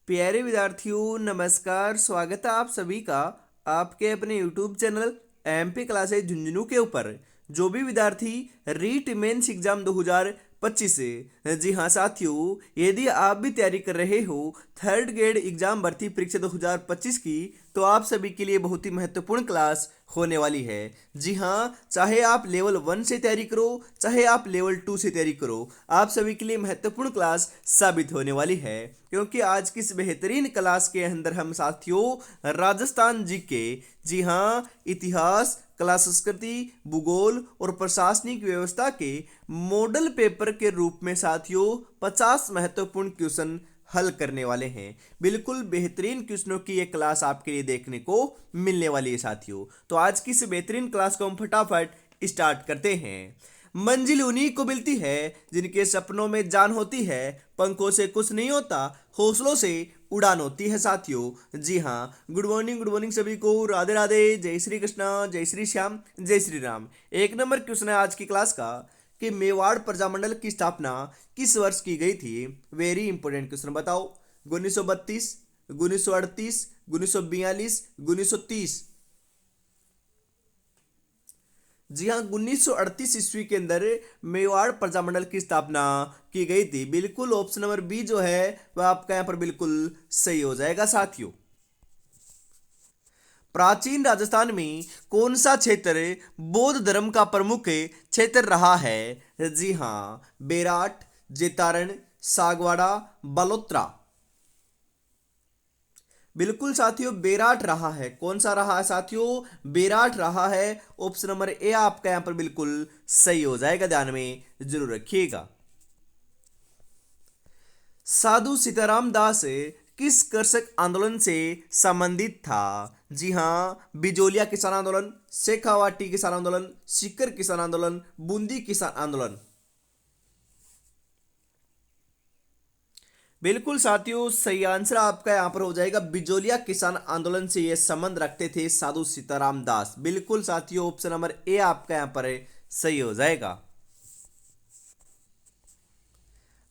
प्यारे विद्यार्थियों नमस्कार। स्वागत है आप सभी का आपके अपने YouTube channel MP classes Jhunjhunu के ऊपर। जो भी विद्यार्थी रीट मेंस एग्जाम 2025 से, जी हाँ साथियों, यदि आप भी तैयारी कर रहे हो थर्ड ग्रेड एग्जाम भर्ती परीक्षा 2025 की, तो आप सभी के लिए बहुत ही महत्वपूर्ण क्लास होने वाली है। जी हाँ, चाहे आप लेवल 1 से तैयारी करो, चाहे आप लेवल 2 से तैयारी करो, आप सभी के लिए महत्वपूर्ण क्लास साबित होने वाली है। क्योंकि आज की इस बेहतरीन क्लास के अंदर हम साथियों राजस्थान जीके, जी हाँ, इतिहास, कला संस्कृति, भूगोल और प्रशासनिक व्यवस्था के मॉडल पेपर के रूप में साथियों 50 महत्वपूर्ण क्वेश्चन हल करने वाले हैं। बिल्कुल बेहतरीन क्वेश्चनों की ये क्लास आपके लिए देखने को मिलने वाली है साथियों। तो आज की इस बेहतरीन क्लास को हम फटाफट स्टार्ट करते हैं। मंजिल उन्हीं को मिलती है जिनके सपनों में जान होती है, पंखों से कुछ नहीं होता, हौसलों से उड़ान होती है साथियों। जी हाँ, गुड मॉर्निंग सभी को, राधे राधे, जय श्री कृष्णा, जय श्री श्याम, जय श्री राम। एक नंबर क्वेश्चन है आज की क्लास का कि मेवाड़ प्रजामंडल की स्थापना किस वर्ष की गई थी। वेरी इंपॉर्टेंट क्वेश्चन, बताओ। 1932, 1938, 1942, 1930। जी हाँ, 1938 ईस्वी के अंदर मेवाड़ प्रजामंडल की स्थापना की गई थी। बिल्कुल ऑप्शन नंबर बी जो है वह आपका यहाँ पर बिल्कुल सही हो जाएगा साथियों। प्राचीन राजस्थान में कौन सा क्षेत्र बौद्ध धर्म का प्रमुख क्षेत्र रहा है। जी हाँ, बेराट, जेतारण, सागवाड़ा, बालोतरा। बिल्कुल साथियों, बेराट रहा है। कौन सा रहा है साथियों? बेराट रहा है। ऑप्शन नंबर ए आपका यहां पर बिल्कुल सही हो जाएगा, ध्यान में जरूर रखिएगा। साधु सीताराम दास किस कृषक आंदोलन से संबंधित था। जी हाँ, बिजोलिया किसान आंदोलन, शेखावाटी किसान आंदोलन, सीकर किसान आंदोलन, बूंदी किसान आंदोलन। बिल्कुल साथियों, सही आंसर आपका यहां पर हो जाएगा बिजोलिया किसान आंदोलन से ये संबंध रखते थे साधु सीताराम दास। बिल्कुल साथियों, ऑप्शन नंबर ए आपका यहां पर सही हो जाएगा।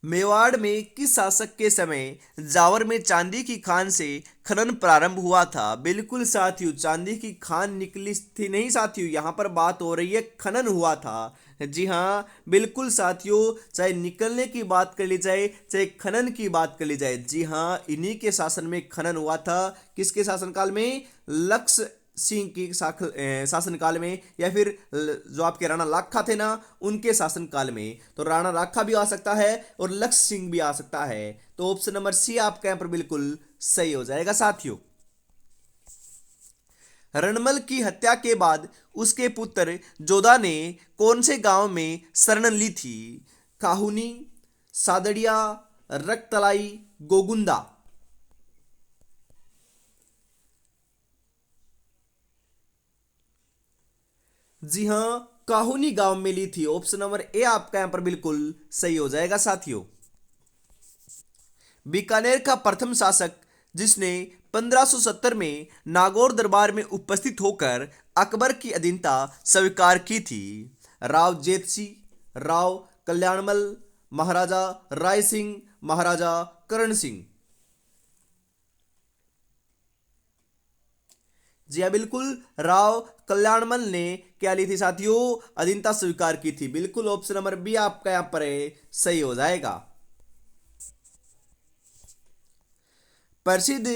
मेवाड़ में किस शासक के समय जावर में चांदी की खान से खनन प्रारंभ हुआ था। बिल्कुल साथियों, चांदी की खान निकली थी नहीं साथियों, यहाँ पर बात हो रही है खनन हुआ था। जी हाँ, बिल्कुल साथियों, चाहे निकलने की बात कर ली जाए चाहे खनन की बात कर ली जाए, जी हाँ, इन्हीं के शासन में खनन हुआ था। किसके शासनकाल में? लक्ष्य सिंह की शासनकाल में, या फिर जो आपके राणा लाखा थे ना, उनके शासनकाल में। तो राणा लाखा भी आ सकता है और लक्ष्य सिंह भी आ सकता है। तो ऑप्शन नंबर सी आपका यहां पर बिल्कुल सही हो जाएगा साथियों। रणमल की हत्या के बाद उसके पुत्र जोधा ने कौन से गांव में शरण ली थी। काहुनी, सादड़िया, रक्तलाई, गोगुंदा। जी हाँ, काहुनी गांव में ली थी। ऑप्शन नंबर ए आपका यहां पर बिल्कुल सही हो जाएगा साथियों। बीकानेर का प्रथम शासक जिसने 1570 में नागौर दरबार में उपस्थित होकर अकबर की अधीनता स्वीकार की थी। राव जेत सिंह, राव कल्याणमल, महाराजा राय सिंह, महाराजा करण सिंह। जी हाँ, बिल्कुल, राव कल्याणमल ने क्या ली थी साथियों? अधीनता स्वीकार की थी। बिल्कुल ऑप्शन नंबर बी आपका यहां पर सही हो जाएगा। प्रसिद्ध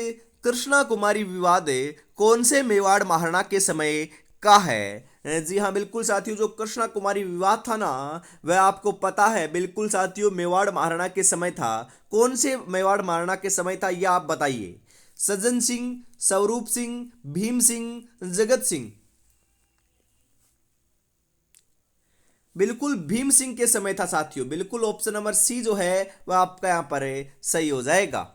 कृष्णा कुमारी विवाद कौन से मेवाड़ महाराणा के समय का है। जी हाँ, बिल्कुल साथियों, जो कृष्णा कुमारी विवाद था ना, वह आपको पता है। बिल्कुल साथियों, मेवाड़ महाराणा के समय था। कौन से मेवाड़ महाराणा के समय था, यह आप बताइए। सज्जन सिंह, स्वरूप सिंह, भीम सिंह, जगत सिंह। बिल्कुल भीम सिंह के समय था साथियों। बिल्कुल ऑप्शन नंबर सी जो है वह आपका यहां पर सही हो जाएगा।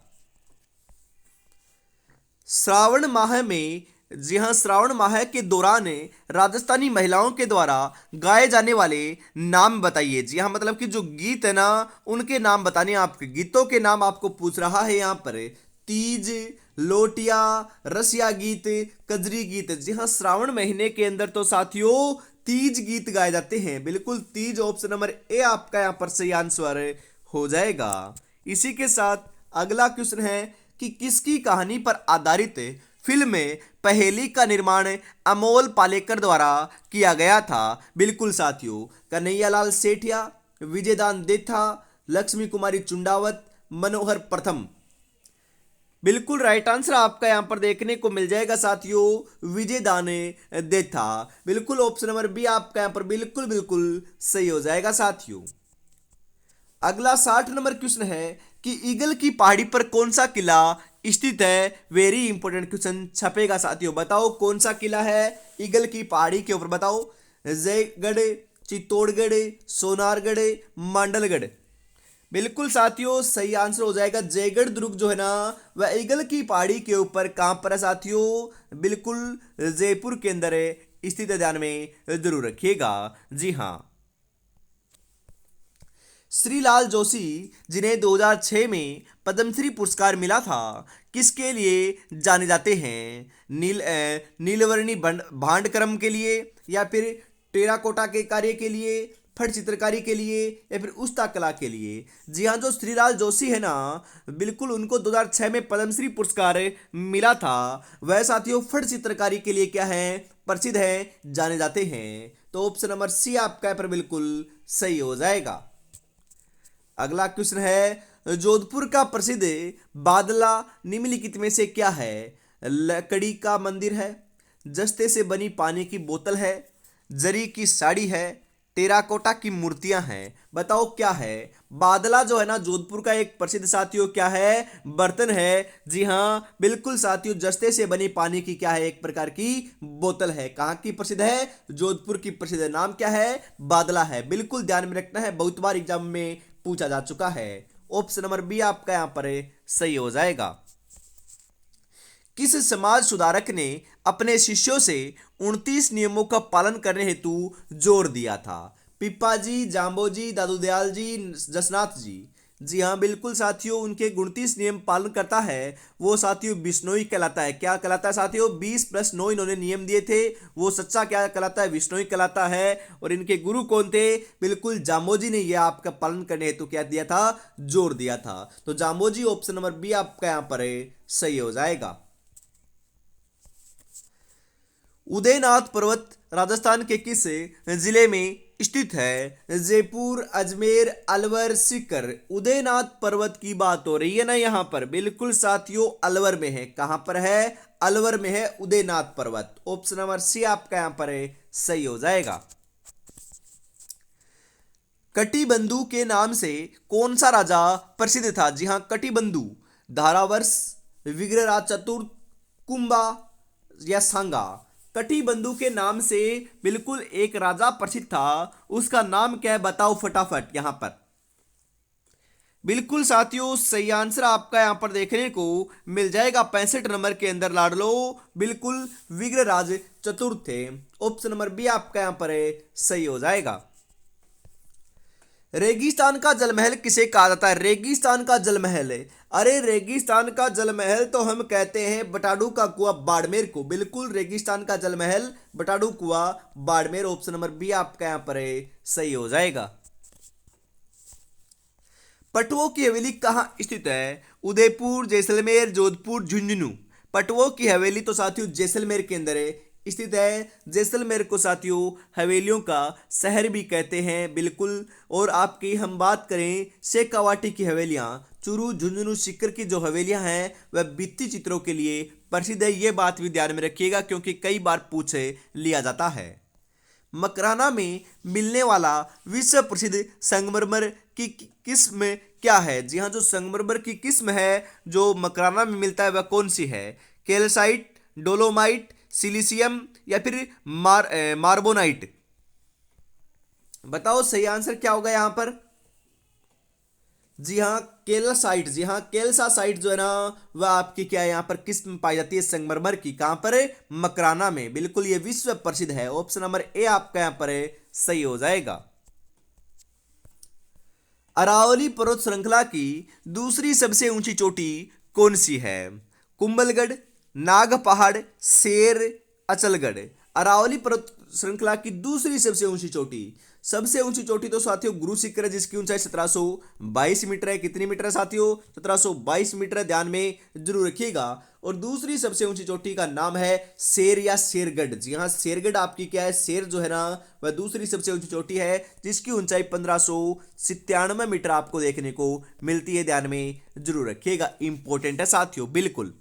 श्रावण माह में, जी हाँ, श्रावण माह के दौरान राजस्थानी महिलाओं के द्वारा गाए जाने वाले नाम बताइए। जी हाँ, मतलब कि जो गीत है ना, उनके नाम बताने हैं। आपके गीतों के नाम आपको पूछ रहा है यहाँ पर। तीज, लोटिया, रसिया गीत, कजरी गीत। जी हाँ, श्रावण महीने के अंदर तो साथियों तीज गीत गाए जाते हैं। बिल्कुल तीज, ऑप्शन नंबर ए आपका यहाँ पर सही आंसर हो जाएगा। इसी के साथ अगला क्वेश्चन है कि किसकी कहानी पर आधारित फिल्म में पहेली का निर्माण अमोल पालेकर द्वारा किया गया था? बिल्कुल साथियों, कन्हैयालाल सेठिया, विजयदान देथा, लक्ष्मी कुमारी चुंडावत, मनोहर प्रथम। बिल्कुल राइट आंसर आपका यहां पर देखने को मिल जाएगा साथियों, विजयदान देथा। बिल्कुल ऑप्शन नंबर बी आपका यहां पर बिल्कुल बिल्कुल सही हो जाएगा साथियों। अगला 60 नंबर क्वेश्चन है कि ईगल की पहाड़ी पर कौन सा किला स्थित है? वेरी इंपॉर्टेंट क्वेश्चन छपेगा साथियों। बताओ कौन सा किला है ईगल की पहाड़ी के ऊपर? बताओ, जयगढ़, चित्तौड़गढ़, सोनारगढ़, मांडलगढ़। बिल्कुल साथियों सही आंसर हो जाएगा जयगढ़ दुर्ग जो है ना वह ईगल की पहाड़ी के ऊपर कहां पर है साथियों? बिल्कुल जयपुर के अंदर स्थित है, ध्यान में जरूर रखिएगा। जी हां। श्रीलाल जोशी जिन्हें 2006 में पद्मश्री पुरस्कार मिला था, किसके लिए जाने जाते हैं? नीलवर्णी भांडकरम के लिए, या फिर टेराकोटा के कार्य के लिए, फट चित्रकारी के लिए, या फिर उस्ता कला के लिए? जी हाँ, जो श्रीलाल जोशी है ना बिल्कुल उनको 2006 में पद्मश्री पुरस्कार मिला था। वह साथियों फट चित्रकारी के लिए क्या है? प्रसिद्ध है, जाने जाते हैं। तो ऑप्शन नंबर सी आपका यहाँ पर बिल्कुल सही हो जाएगा। अगला क्वेश्चन है, जोधपुर का प्रसिद्ध बादला निम्नलिखित में से क्या है? लकड़ी का मंदिर है, जस्ते से बनी पानी की बोतल है, जरी की साड़ी है, टेराकोटा की मूर्तियां हैं। बताओ क्या है? बादला जो है ना जोधपुर का एक प्रसिद्ध साथियों क्या है? बर्तन है। जी हाँ बिल्कुल साथियों, जस्ते से बनी पानी की क्या है? एक प्रकार की बोतल है। कहाँ की प्रसिद्ध है? जोधपुर की प्रसिद्ध है। नाम क्या है? बादला है। बिल्कुल ध्यान में रखना है, बहुत बार एग्जाम में पूछा जा चुका है। ऑप्शन नंबर बी आपका यहां पर सही हो जाएगा। किस समाज सुधारक ने अपने शिष्यों से 29 नियमों का पालन करने हेतु जोर दिया था? पिप्पाजी, जाम्बोजी, दादू दयाल जी, जसनाथ जी। जी हाँ बिल्कुल साथियों, उनके 29 नियम पालन करता है वो साथियों बिश्नोई कहलाता है। क्या कहलाता है साथियों? 20+9 इन्होंने नियम दिए थे, वो सच्चा क्या कहलाता है? बिश्नोई कहलाता है। और इनके गुरु कौन थे? बिल्कुल जाम्बोजी ने यह आपका पालन करने हेतु क्या दिया था? जोर दिया था। तो जाम्बोजी ऑप्शन नंबर बी आपका यहां पर सही हो जाएगा। उदयनाथ पर्वत राजस्थान के किस जिले में स्थित है? जयपुर, अजमेर, अलवर, सीकर। उदयनाथ पर्वत की बात हो रही है ना यहाँ पर? बिल्कुल साथियों अलवर में है। कहां पर है? अलवर में है उदयनाथ पर्वत। ऑप्शन नंबर सी आपका यहां पर सही हो जाएगा। कटिबंधु के नाम से कौन सा राजा प्रसिद्ध था? जी हां कटिबंधु। धारावर्ष, विग्रहराज चतुर्थ, कुंभा या सांगा। कटिबंधु के नाम से बिल्कुल एक राजा प्रसिद्ध था, उसका नाम क्या है? बताओ फटाफट यहां पर। बिल्कुल साथियों सही आंसर आपका यहां पर देखने को मिल जाएगा 65 नंबर के अंदर लाडलो। बिल्कुल विग्रहराज चतुर्थ थे। ऑप्शन नंबर बी आपका यहां पर सही हो जाएगा। रेगिस्तान का जलमहल किसे कहा जाता है? रेगिस्तान का जलमहल है, अरे रेगिस्तान का जलमहल तो हम कहते हैं बटाडू का कुआं बाड़मेर को। बिल्कुल रेगिस्तान का जलमहल बटाडू कुआं बाड़मेर। ऑप्शन नंबर बी आपका यहां पर सही हो जाएगा। पटवों की हवेली कहां स्थित है? उदयपुर, जैसलमेर, जोधपुर, झुंझुनू। पटवों की हवेली तो साथियों जैसलमेर के अंदर स्थित है। जैसलमेर को साथियों हवेलियों का शहर भी कहते हैं। बिल्कुल। और आपकी हम बात करें शेखावाटी की हवेलियां, चुरू, झुंझुनू, सीकर की जो हवेलियां हैं वह भित्ति चित्रों के लिए प्रसिद्ध है। ये बात भी ध्यान में रखिएगा क्योंकि कई बार पूछ लिया जाता है। मकराना में मिलने वाला विश्व प्रसिद्ध संगमरमर की किस्म क्या है? जी हाँ, जो संगमरमर की किस्म है जो मकराना में मिलता है वह कौन सी है? कैल्साइट, डोलोमाइट, सिलिशियम या फिर मार्बोनाइट। बताओ सही आंसर क्या होगा यहां पर? जी हाँ कैल्साइट। जी हाँ कैल्सासाइट जो है ना वह आपकी क्या है यहाँ पर किस्म पाई जाती है संगमरमर की। कहां पर? मकराना में। बिल्कुल ये विश्व प्रसिद्ध है। ऑप्शन नंबर ए आपका यहां पर सही हो जाएगा। अरावली पर्वत श्रृंखला की दूसरी सबसे ऊंची चोटी कौन सी है? कुंभलगढ़, नाग पहाड़, शेर, अचलगढ़। अरावली पर्वत श्रृंखला की दूसरी सबसे ऊंची चोटी सबसे ऊंची चोटी तो साथियों गुरु शिखर है, जिसकी ऊंचाई 1722 मीटर है। कितनी मीटर है साथियों? 1722 मीटर है, ध्यान में जरूर रखिएगा। और दूसरी सबसे ऊंची चोटी का नाम है शेर या शेरगढ़। जी हाँ, शेरगढ़ आपकी क्या है, शेर जो है ना वह दूसरी सबसे ऊंची चोटी है, जिसकी ऊंचाई 1597 मीटर आपको देखने को मिलती है, ध्यान में जरूर रखिएगा, इंपॉर्टेंट है साथियों बिल्कुल।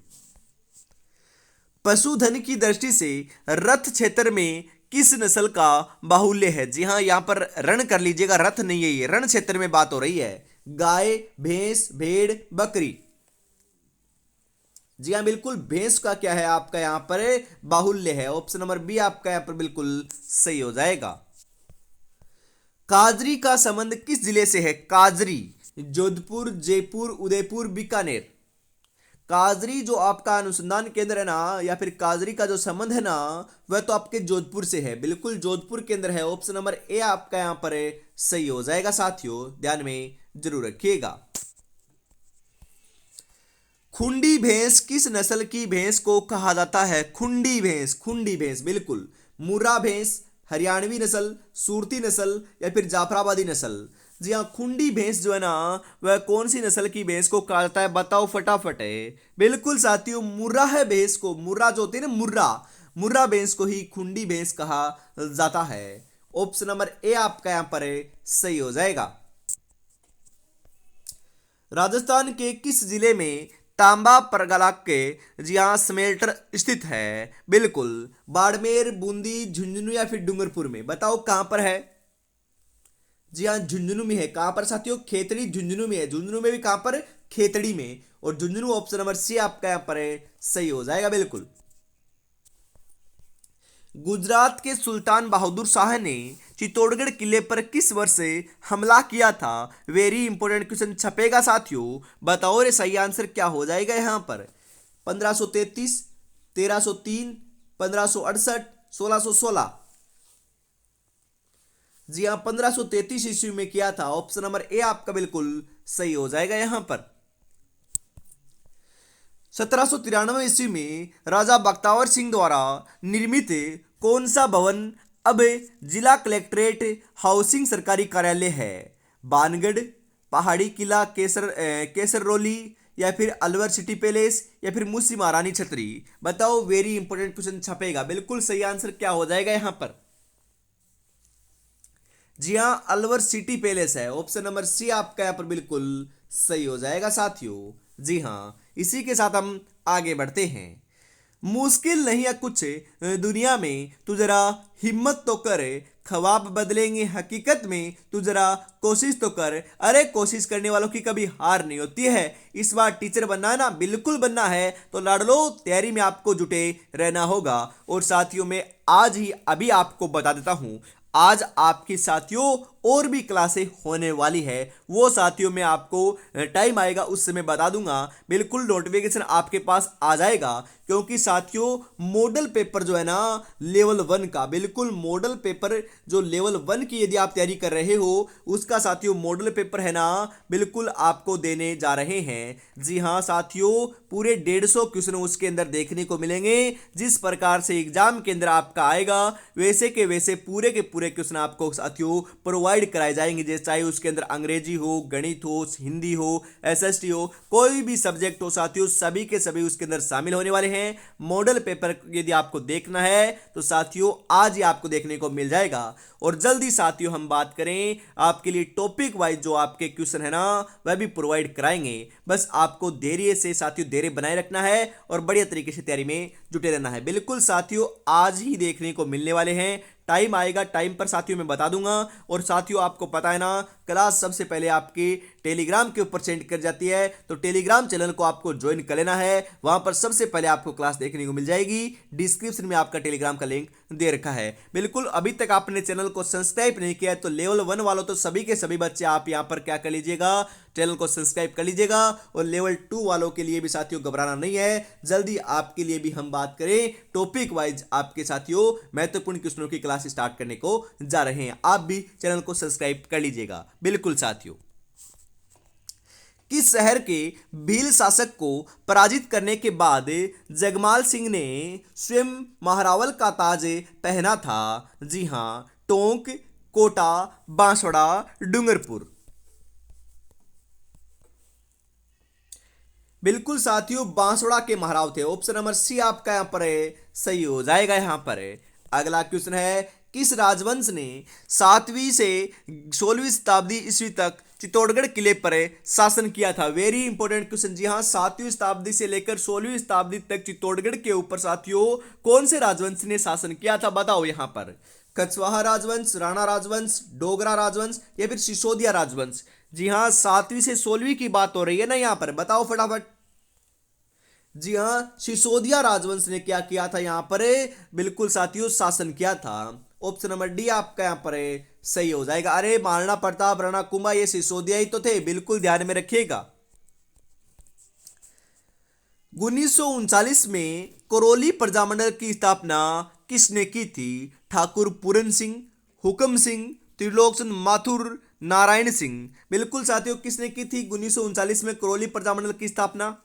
पशुधन की दृष्टि से रथ क्षेत्र में किस नस्ल का बाहुल्य है? जी हाँ, यहां पर रण कर लीजिएगा, रथ नहीं है, ये रण क्षेत्र में बात हो रही है। गाय, भैंस, भेड़, बकरी। जी हाँ बिल्कुल, भैंस का क्या है आपका यहां पर बाहुल्य है। ऑप्शन नंबर बी आपका यहां पर बिल्कुल सही हो जाएगा। काजरी का संबंध किस जिले से है? काजरी, जोधपुर, जयपुर, उदयपुर, बीकानेर। काजरी जो आपका अनुसंधान केंद्र है ना, या फिर काजरी का जो संबंध है ना, वह तो आपके जोधपुर से है, बिल्कुल जोधपुर केंद्र है। ऑप्शन नंबर ए आपका यहां पर सही हो जाएगा साथियों, ध्यान में जरूर रखिएगा। खुंडी भैंस किस नस्ल की भैंस को कहा जाता है? खुंडी भैंस, खुंडी भैंस बिल्कुल। मुर्रा भैंस, हरियाणवी नस्ल, सूरती नस्ल, या फिर जाफराबादी नस्ल। जी हाँ, खुंडी भैंस जो है ना वह कौन सी नस्ल की भैंस को कहा जाता है? बताओ फटाफट है। बिल्कुल साथियों, मुर्रा है भैंस को, मुर्रा जो होती है ना, मुर्रा, मुर्रा भैंस को ही खुंडी भैंस कहा जाता है। ऑप्शन नंबर ए आपका यहां पर सही हो जाएगा। राजस्थान के किस जिले में तांबा परगला के, जी हाँ, स्मेल्टर स्थित है? बिल्कुल, बाड़मेर, बूंदी, झुंझुनू, या फिर डूंगरपुर में। बताओ कहां पर है? जी हाँ, झुंझुनू में है। कहां पर साथियों? खेतड़ी झुंझुनू में है। झुंझुनू में भी कहां पर? खेतड़ी में। और झुंझुनू ऑप्शन नंबर सी आपका यहां पर सही हो जाएगा बिल्कुल। गुजरात के सुल्तान बहादुर शाह ने चित्तौड़गढ़ किले पर किस वर्ष हमला किया था? वेरी इंपॉर्टेंट क्वेश्चन छपेगा साथियों, बताओ रे सही आंसर क्या हो जाएगा यहां पर? 1533, 1303, 1568, 1616। जी हाँ, 1533 ईस्वी में किया था। ऑप्शन नंबर ए आपका बिल्कुल सही हो जाएगा यहां पर। 1793 ईस्वी में राजा बख्तावर सिंह द्वारा निर्मित कौन सा भवन अब जिला कलेक्ट्रेट हाउसिंग सरकारी कार्यालय है? बानगढ़, पहाड़ी किला, केसररोली, या फिर अलवर सिटी पैलेस, या फिर मुसी महारानी छतरी। बताओ, वेरी इंपॉर्टेंट क्वेश्चन छपेगा, बिल्कुल सही आंसर क्या हो जाएगा यहां पर? जी हां, अलवर सिटी पैलेस है। ऑप्शन नंबर सी आपका यहां पर बिल्कुल सही हो जाएगा साथियों। जी हां, इसी के साथ हम आगे बढ़ते हैं। मुश्किल नहीं है कुछ दुनिया में, तू जरा हिम्मत तो कर, ख्वाब बदलेंगे हकीकत में, तू जरा कोशिश तो कर। अरे कोशिश करने वालों की कभी हार नहीं होती है। इस बार टीचर बनना है ना, बिल्कुल बनना है तो लड़ लो, तैयारी में आपको जुटे रहना होगा। और साथियों में आज ही अभी आपको बता देता हूं, आज आपकी साथियों और भी क्लासें होने वाली है। वो साथियों में आपको टाइम आएगा उस समय बता दूंगा, बिल्कुल नोटिफिकेशन आपके पास आ जाएगा। क्योंकि साथियों मॉडल पेपर जो है ना लेवल 1 का, बिल्कुल मॉडल पेपर जो लेवल 1 की यदि आप तैयारी कर रहे हो, उसका साथियों मॉडल पेपर है ना बिल्कुल आपको देने जा रहे हैं। जी हाँ साथियों, पूरे 150 क्वेश्चन उसके अंदर देखने को मिलेंगे। जिस प्रकार से एग्जाम के अंदर आपका आएगा, वैसे के वैसे पूरे के पूरे क्वेश्चन आपको साथियों प्रोवाइड कराए जाएंगे। जैसे चाहे उसके अंदर अंग्रेजी हो, गणित हो, हिंदी हो, एसएसटी हो, कोई भी सब्जेक्ट हो साथियों, सभी के सभी उसके अंदर शामिल होने वाले हैं। मॉडल पेपर यदि आपको देखना है तो साथियों आज ही आपको देखने को मिल जाएगा। और जल्दी साथियों हम बात करें आपके लिए टॉपिक वाइज जो आपके क्वेश्चन है ना वह भी प्रोवाइड कराएंगे। बस आपको धैर्य से साथियों धैर्य बनाए रखना है और बढ़िया तरीके से तैयारी में जुटे रहना है। बिल्कुल साथियों आज ही देखने को मिलने वाले हैं। टाइम आएगा, टाइम पर साथियों मैं बता दूंगा। और साथियों आपको पता है ना, क्लास सबसे पहले आपके टेलीग्राम के ऊपर सेंड कर जाती है, तो टेलीग्राम चैनल को आपको ज्वाइन कर लेना है। वहां पर सबसे पहले आपको क्लास देखने को मिल जाएगी। डिस्क्रिप्शन में आपका टेलीग्राम का लिंक दे रखा है। बिल्कुल अभी तक आपने चैनल को सब्सक्राइब नहीं किया है तो लेवल 1 वालों तो सभी के सभी बच्चे आप यहां पर क्या कर लीजिएगा, चैनल को सब्सक्राइब कर लीजिएगा। और लेवल 2 वालों के लिए भी साथियों घबराना नहीं है, जल्दी आपके लिए भी हम बात करें टॉपिक वाइज आपके साथियों महत्वपूर्ण क्वेश्चनों की क्लास स्टार्ट करने को जा रहे हैं। आप भी चैनल को सब्सक्राइब कर लीजिएगा। बिल्कुल साथियों, किस शहर के भील शासक को पराजित करने के बाद जगमाल सिंह ने स्वयं महारावल का ताज पहना था? जी हां, टोंक, कोटा, बांसवाड़ा, डूंगरपुर। बिल्कुल साथियों, बांसवाड़ा के महाराव थे। ऑप्शन नंबर सी आपका यहां पर है, सही हो जाएगा यहां पर है। अगला क्वेश्चन है, किस राजवंश ने 7वीं से 16वीं शताब्दी ईस्वी तक चित्तौड़गढ़ किले पर शासन किया था? Very important question. जी हाँ, 7वीं शताब्दी से लेकर 16वीं शताब्दी तक चित्तौड़गढ़ के ऊपर साथियों कौन से राजवंश ने शासन किया था? बताओ यहां पर। कछवाहा राजवंश, राणा राजवंश, डोगरा राजवंश या फिर सिसोदिया राजवंश? जी हाँ, 7वीं से 16वीं की बात हो रही है ना यहां पर, बताओ फटाफट। जी हाँ, सिसोदिया राजवंश ने क्या किया था यहां पर? बिल्कुल साथियों, शासन किया था। ऑप्शन नंबर डी आपका यहां पर सही हो जाएगा। अरे महाराणा प्रताप, राणा कुंभा ये सिसोदिया ही तो थे, बिल्कुल ध्यान में रखिएगा। 1939 में करौली प्रजामंडल की स्थापना किसने की थी? ठाकुर पूरन सिंह, हुकम सिंह, त्रिलोकचंद माथुर, नारायण सिंह? बिल्कुल साथियों, किसने की थी 1939 में करौली प्रजामंडल की स्थापना?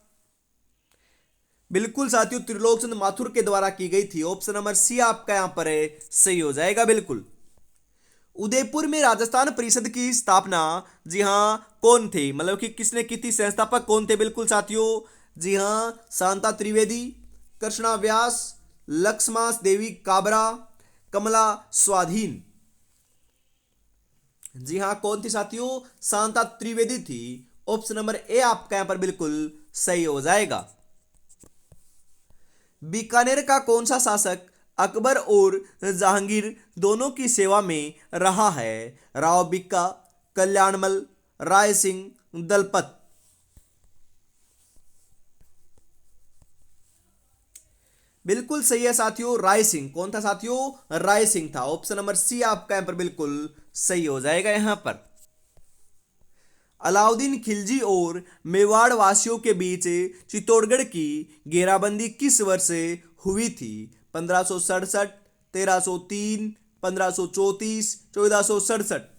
बिल्कुल साथियों, त्रिलोकचंद माथुर के द्वारा की गई थी। ऑप्शन नंबर सी आपका यहां पर सही हो जाएगा बिल्कुल। उदयपुर में राजस्थान परिषद की स्थापना जी हां कौन थे, मतलब कि किसने की थी, संस्थापक कौन थे? बिल्कुल साथियों, जी हां शांता त्रिवेदी, कृष्णा व्यास, लक्ष्मा देवी काबरा, कमला स्वाधीन? जी हां कौन थी साथियों? शांता त्रिवेदी थी। ऑप्शन नंबर ए आपका यहां पर बिल्कुल सही हो जाएगा। बीकानेर का कौन सा शासक अकबर और जहांगीर दोनों की सेवा में रहा है? राव बिक्का, कल्याणमल, राय सिंह, दलपत? बिल्कुल सही है साथियों, राय सिंह। कौन था साथियों? राय सिंह था। ऑप्शन नंबर सी आपका यहां पर बिल्कुल सही हो जाएगा यहां पर। अलाउद्दीन खिलजी और मेवाड़ वासियों के बीच चित्तौड़गढ़ की घेराबंदी किस वर्ष हुई थी? 1567, 1303, 1534, 1467?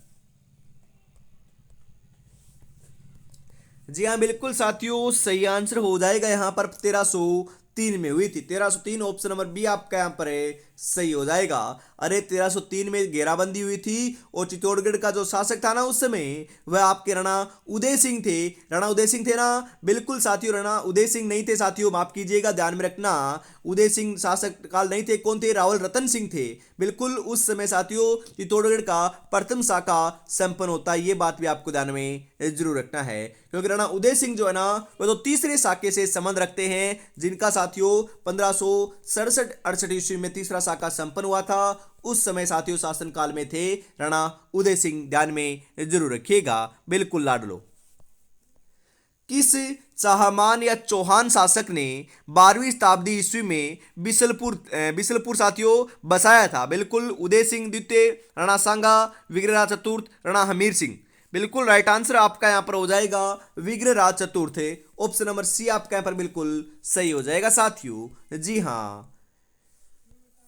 जी हाँ बिल्कुल साथियों, सही आंसर हो जाएगा यहाँ पर 1303 में हुई थी। 1303 ऑप्शन नंबर बी आपका यहाँ पर है, सही हो जाएगा। अरे 1303 में घेराबंदी हुई थी और चित्तौड़गढ़ का जो शासक था ना उस समय, वह आपके राणा उदय सिंह थे। राणा उदय सिंह थे ना? बिल्कुल साथियों, राणा उदय सिंह नहीं थे साथियों, माफ कीजिएगा, ध्यान में रखना। उदय सिंह शासक काल नहीं थे। कौन थे? रावल रतन सिंह थे। बिल्कुल उस समय साथियों चित्तौड़गढ़ का प्रथम शाखा संपन्न होता है, ये बात भी आपको ध्यान में जरूर रखना है, क्योंकि राणा उदय सिंह जो है ना वह तो तीसरे शाखे से संबंध रखते हैं, जिनका साथियों 1567-68 ईस्वी में तीसरा शाखा संपन्न हुआ था। उस समय साथियों शासन काल में थे राणा उदय सिंह, ध्यान में जरूर रखिएगा। बिल्कुल लाडलो। किस चाहमान या चौहान शासक ने 12वीं शताब्दी ईस्वी में बिसलपुर साथियों बसाया था? बिल्कुल उदय सिंह द्वितीय, राणा सांगा, विग्रहराज चतुर्थ, राणा हमीर सिंह? बिल्कुल राइट आंसर आपका यहां पर हो जाएगा विग्रहराज चतुर्थ। ऑप्शन नंबर सी आपका यहां पर बिल्कुल सही हो जाएगा साथियों। जी हां।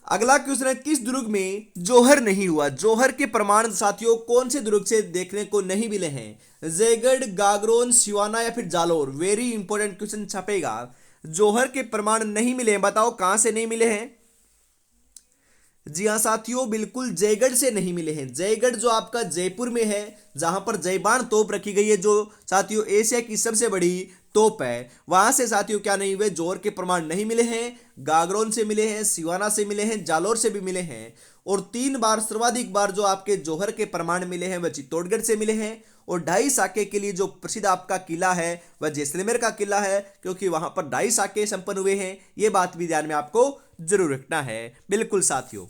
अगला क्वेश्चन है, किस दुर्ग में जौहर नहीं हुआ? जौहर के प्रमाण साथियों कौन से दुर्ग से देखने को नहीं मिले हैं? जयगढ़, गागरोन, सिवाना या फिर जालोर? वेरी इंपॉर्टेंट क्वेश्चन छपेगा। जौहर के प्रमाण नहीं मिले हैं, बताओ कहां से नहीं मिले हैं? जी हाँ साथियों, बिल्कुल जयगढ़ से नहीं मिले हैं। जयगढ़ जो आपका जयपुर में है, जहां पर जयबान तोप रखी गई है, जो साथियों एशिया की सबसे बड़ी तोप है, वहां से साथियों क्या नहीं हुए, जौहर के प्रमाण नहीं मिले हैं। गागरोन से मिले हैं, सिवाना से मिले हैं, जालोर से भी मिले हैं, और 3 बार सर्वाधिक बार जो आपके जौहर के प्रमाण मिले हैं वह चित्तौड़गढ़ से मिले हैं। और 2.5 साके के लिए जो प्रसिद्ध आपका किला है वह जैसलमेर का किला है, क्योंकि वहां पर 2.5 साके संपन्न हुए हैं। यह बात भी ध्यान में आपको जरूर रखना है। बिल्कुल साथियों।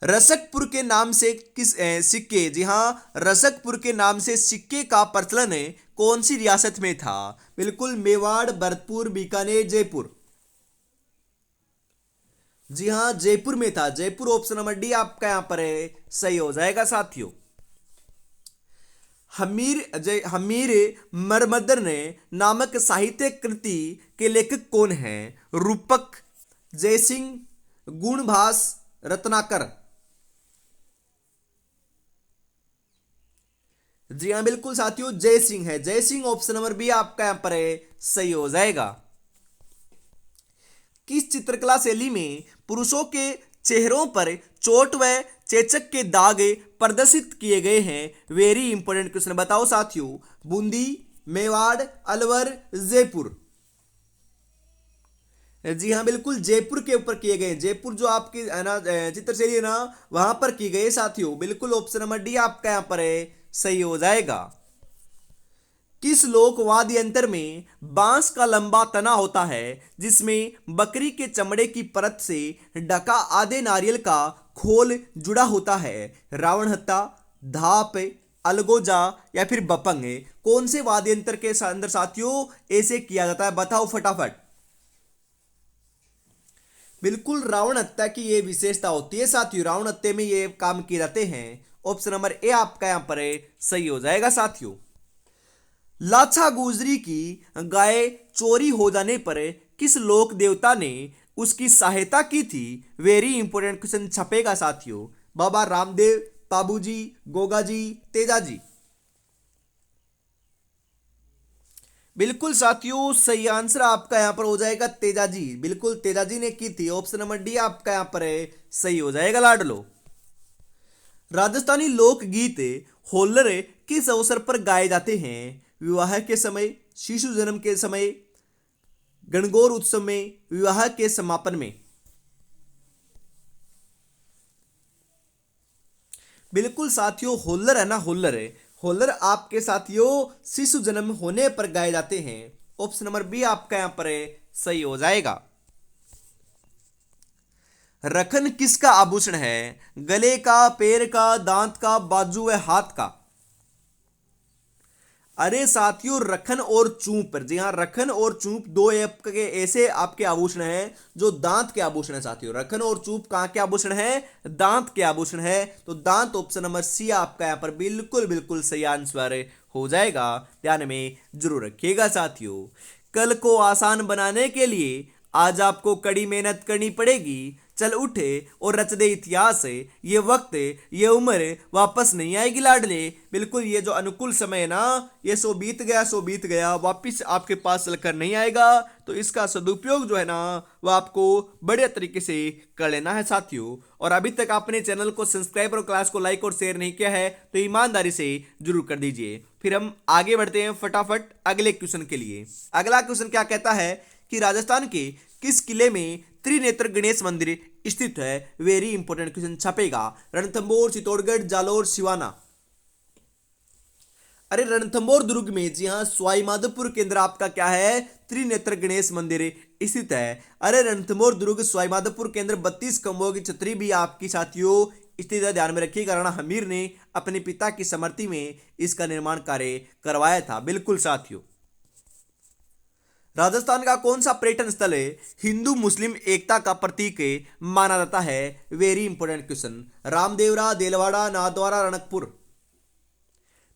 रसकपुर के नाम से किस सिक्के, जी हाँ रसकपुर के नाम से सिक्के का प्रचलन कौन सी रियासत में था? बिल्कुल मेवाड़, भरतपुर, बीकानेर, जयपुर? जी हाँ जयपुर में था। जयपुर ऑप्शन नंबर डी आपका यहां पर है, सही हो जाएगा साथियों। हमीर मरमदर ने नामक साहित्य कृति के लेखक कौन हैं? रूपक, जयसिंह, गुणभास, रत्नाकर? जी हाँ बिल्कुल साथियों, जय सिंह है। जय सिंह ऑप्शन नंबर बी आपका यहां पर है, सही हो जाएगा। किस चित्रकला शैली में पुरुषों के चेहरों पर चोट व चेचक के दाग प्रदर्शित किए गए हैं? वेरी इंपॉर्टेंट क्वेश्चन, बताओ साथियों। बूंदी, मेवाड़, अलवर, जयपुर। जी हाँ, बिल्कुल जयपुर के ऊपर किए गए। जयपुर जो आपकी है ना चित्रशैली है ना, वहां पर की गई साथियों। बिल्कुल ऑप्शन नंबर डी आपका यहां पर है, सही हो जाएगा। किस लोक वाद्य यंत्र में बांस का लंबा तना होता है जिसमें बकरी के चमड़े की परत से ढका आधे नारियल का खोल जुड़ा होता है? रावण हत्था, धाप, अलगोजा या फिर बपंग? कौन से वाद्य यंत्र के अंदर साथियों ऐसे किया जाता है, बताओ फटाफट। बिल्कुल रावण हत्या की ये विशेषता होती है साथियों, रावण हत्या में ये काम किए जाते हैं। ऑप्शन नंबर ए आपका यहां पर है, सही हो जाएगा साथियों। लाछा गुजरी की गाय चोरी हो जाने पर किस लोक देवता ने उसकी सहायता की थी? वेरी इंपॉर्टेंट क्वेश्चन छपेगा साथियों। बाबा रामदेव, बाबूजी, गोगाजी, तेजाजी? बिल्कुल साथियों, सही आंसर आपका यहां पर हो जाएगा तेजाजी। बिल्कुल तेजाजी ने की थी। ऑप्शन नंबर डी आपका यहां पर है, सही हो जाएगा लाडलो। राजस्थानी लोकगीत होल्लर किस अवसर पर गाए जाते हैं? विवाह के समय, शिशु जन्म के समय, गणगौर उत्सव में, विवाह के समापन में? बिल्कुल साथियों, होल्लर है ना, होल्लर है। होल्लर आपके साथियों शिशु जन्म होने पर गाए जाते हैं। ऑप्शन नंबर बी आपका यहां पर है, सही हो जाएगा। रखन किसका आभूषण है? गले का, पैर का, दांत का, बाजू व हाथ का? अरे साथियों, रखन और चूंप पर, जी हाँ, रखन और चूंप दो के ऐसे आपके आभूषण हैं जो दांत के आभूषण है साथियों। रखन और चूंप कहां के आभूषण है? दांत के आभूषण है। तो दांत ऑप्शन नंबर सी आपका यहां पर बिल्कुल बिल्कुल सही आंसर हो जाएगा। ध्यान में जरूर रखिएगा साथियों। कल को आसान बनाने के लिए आज आपको कड़ी मेहनत करनी पड़ेगी। चल उठे और रच दे इतिहास। ये वक्त, ये उम्र वापस नहीं आएगी लाडले। बिल्कुल ये जो अनुकूल समय है ना, ये सो बीत गया, सो बीत गया, वापस आपके पास चलकर नहीं आएगा। तो इसका सदुपयोग जो है ना, वह आपको बढ़िया तरीके से कर लेना है साथियों। और अभी तक आपने चैनल को सब्सक्राइब और क्लास को लाइक और शेयर नहीं किया है तो ईमानदारी से जरूर कर दीजिए। फिर हम आगे बढ़ते हैं फटाफट अगले क्वेश्चन के लिए। अगला क्वेश्चन क्या कहता है कि राजस्थान के किस किले में त्रिनेत्र गणेश मंदिर स्थित है? वेरी इंपॉर्टेंट क्वेश्चन छपेगा। रणथंबोर, चित्तौड़गढ़, जालोर, सिवाना? अरे रणथंबोर दुर्ग में, जी हाँ, सवाई माधोपुर के अंदर आपका क्या है? त्रिनेत्र गणेश मंदिर स्थित है। अरे रणथंबोर दुर्ग सवाई माधोपुर के अंदर 32 खंभों की छतरी भी आपकी साथियों स्थित है। ध्यान में रखिएगा, राणा हमीर ने अपने पिता की स्मृति में इसका निर्माण कार्य करवाया था। बिल्कुल साथियों। राजस्थान का कौन सा पर्यटन स्थल है हिंदू मुस्लिम एकता का प्रतीक माना जाता है? Very important question. Ramdevra, Delwara, Nathdwara, Ranakpur?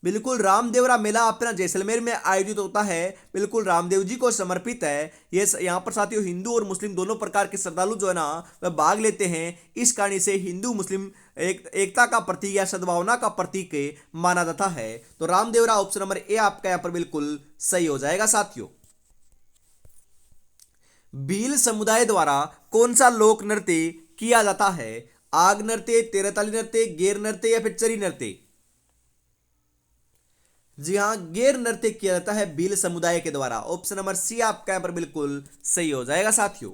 बिल्कुल रामदेवरा मेला अपना जैसलमेर में आयोजित होता है। बिल्कुल रामदेव जी को समर्पित है। ये यहाँ पर साथियों हिंदू और मुस्लिम दोनों प्रकार के श्रद्धालु जो है ना, वह भाग लेते हैं। इस कारण से हिंदू मुस्लिम एकता का प्रतीक या सद्भावना का प्रतीक माना जाता है। तो रामदेवरा ऑप्शन नंबर ए आपका यहाँ पर बिल्कुल सही हो जाएगा साथियों। भील समुदाय द्वारा कौन सा लोक नृत्य किया जाता है? आग नृत्य, तेरताली नृत्य, गेर नृत्य या फिर चरी नृत्य? जी हां, गेर नृत्य किया जाता है भील समुदाय के द्वारा। ऑप्शन नंबर सी आपका यहां पर बिल्कुल सही हो जाएगा साथियों।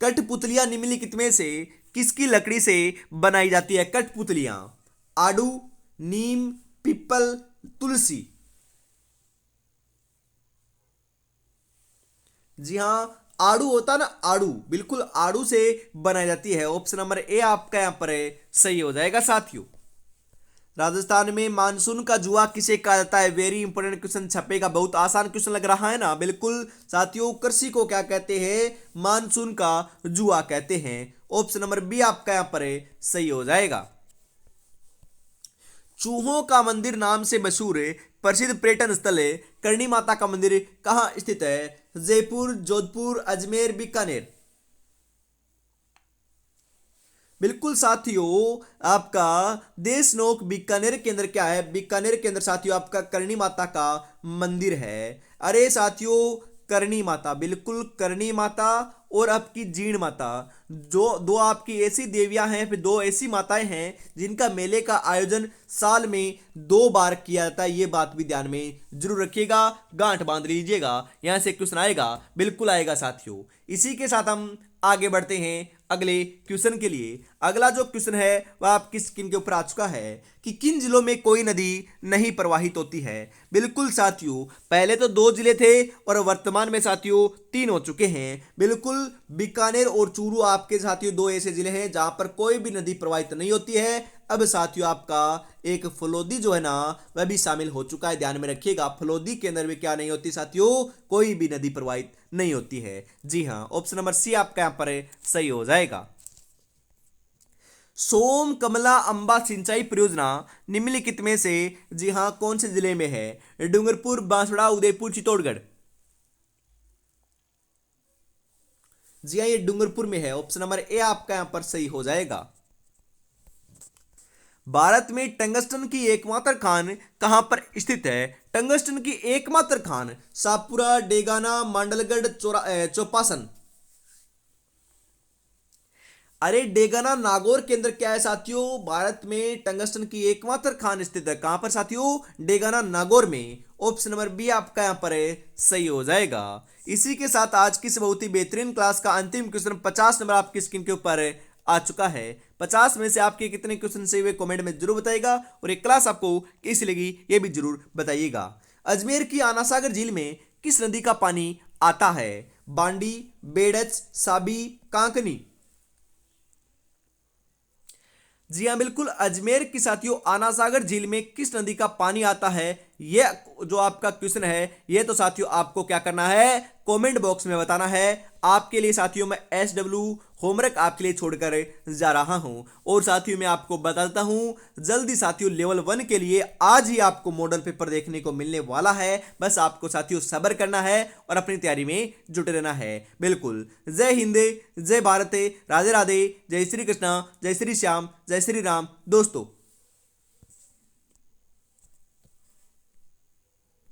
कठपुतलियां निम्नलिखित में से किसकी लकड़ी से बनाई जाती है? कठपुतलियां आड़ू, नीम, पीपल, तुलसी? जी हां, आड़ू होता है ना, आड़ू, बिल्कुल आड़ू से बनाई जाती है। ऑप्शन नंबर ए आपका यहां पर है, सही हो जाएगा साथियों। राजस्थान में मानसून का जुआ किसे कहा जाता है? वेरी इंपॉर्टेंट क्वेश्चन छपेगा। बहुत आसान क्वेश्चन लग रहा है ना? बिल्कुल साथियों, कृषि को क्या कहते हैं? मानसून का जुआ कहते हैं। ऑप्शन नंबर बी आपका यहां पर है, सही हो जाएगा। चूहों का मंदिर नाम से मशहूर प्रसिद्ध पर्यटन स्थल है करणी माता का मंदिर कहां स्थित है? जयपुर, जोधपुर, अजमेर, बीकानेर? बिल्कुल साथियों, आपका देशनोक बीकानेर के अंदर क्या है? बीकानेर के अंदर साथियों आपका करणी माता का मंदिर है। अरे साथियों, करणी माता, बिल्कुल करणी माता और आपकी जीण माता, जो दो आपकी ऐसी देवियां हैं, फिर दो ऐसी माताएं हैं जिनका मेले का आयोजन साल में 2 बार किया जाता है। ये बात भी ध्यान में जरूर रखिएगा, गांठ बांध लीजिएगा, यहां से क्वेश्चन आएगा, बिल्कुल आएगा साथियों। इसी के साथ हम आगे बढ़ते हैं अगले क्वेश्चन के लिए। अगला जो क्वेश्चन है वह आपकी स्क्रीन के ऊपर आ चुका है कि किन जिलों में कोई नदी नहीं प्रवाहित होती है। बिल्कुल साथियों, पहले तो 2 जिले थे और वर्तमान में साथियों 3 हो चुके हैं। बिल्कुल, बीकानेर और चूरू आपके साथियों 2 ऐसे जिले हैं जहां पर कोई भी नदी प्रवाहित नहीं होती है। अब साथियों आपका एक फलोदी जो है ना वह भी शामिल हो चुका है, ध्यान में रखिएगा। फलोदी के अंदर भी क्या नहीं होती साथियों, कोई भी नदी प्रवाहित नहीं होती है। जी हाँ, ऑप्शन नंबर सी आपका यहां पर सही हो जाएगा। सोम कमला अंबा सिंचाई परियोजना निम्नलिखित में से जी हां कौन से जिले में है? डूंगरपुर, बांसवाड़ा, उदयपुर, चित्तौड़गढ़। जी हां, ये डूंगरपुर में है। ऑप्शन नंबर ए आपका यहां पर सही हो जाएगा। भारत में टंगस्टन की एकमात्र खान कहां पर स्थित है? टंगस्टन की एकमात्र खान सातपुरा, डेगाना, मांडलगढ़, चौपासन। अरे डेगाना नागौर के अंदर क्या है साथियों, भारत में टंगस्टन की एकमात्र खान स्थित है। कहां पर साथियों? डेगाना नागौर में। ऑप्शन नंबर बी आपका यहां पर है सही हो जाएगा। इसी के साथ आज की इस बहुत ही बेहतरीन क्लास का अंतिम क्वेश्चन 50 नंबर आपकी स्क्रीन के ऊपर आ चुका है। 50 में से आपके कितने क्वेश्चन सही हुए कमेंट में जरूर बताइएगा, और एक क्लास आपको कैसी लगी ये भी जरूर बताइएगा। अजमेर की आना सागर झील में किस नदी का पानी आता है? बांडी, बेड़च, साबी, कांकनी। जी हाँ, बिल्कुल, अजमेर की साथियों आना सागर झील में किस नदी का पानी आता है, ये जो आपका क्वेश्चन है ये तो साथियों आपको क्या करना है, कमेंट बॉक्स में बताना है। आपके लिए साथियों मैं SW होमवर्क आपके लिए छोड़कर जा रहा हूं। और साथियों मैं आपको बताता हूं जल्दी साथियों लेवल 1 के लिए आज ही आपको मॉडल पेपर देखने को मिलने वाला है। बस आपको साथियों सब्र करना है और अपनी तैयारी में जुटे रहना है। बिल्कुल, जय हिंद, जय भारत, राधे राधे, जय श्री कृष्णा, जय श्री श्याम, जय श्री राम दोस्तों।